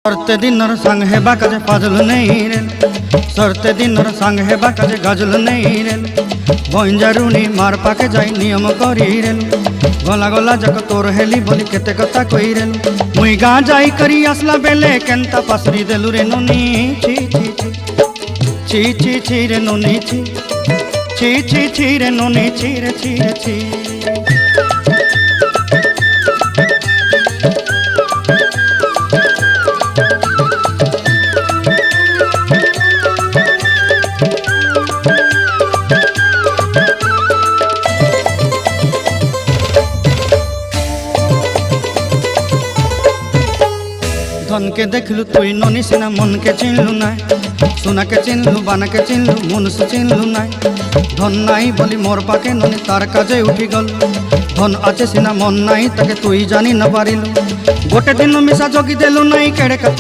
सरते दिनर संग हेबा काजे फाजल नहीं रेल सरते दिनर संग हेबा काजे गाजल नहीं रेल बंजारुनी मार पाके जाई नियम करी रेल गला गला जक तोर हेली बोली केते कथा कई रेल मुई गा जाई करी आसला बेले केंता पासरी देलु रे नोनी छी छी छी छी छी रे नोनी छी छी छी छी रे नोनी छी रे छी रे छी। धन के देखलु तुई नोनी सिना मन के चिन्हलु ना सोना के चिन्हलु बाना के चिन्हलु मुनुष चिन्हलु ना धन नाई बोली मोर पाके नोनी तार काजे उठी गल धन आचे सिना मन नाई ताके तुई जानी न पारिलु गोटे दिन मिसा जगी देलु नाई केड़े कथा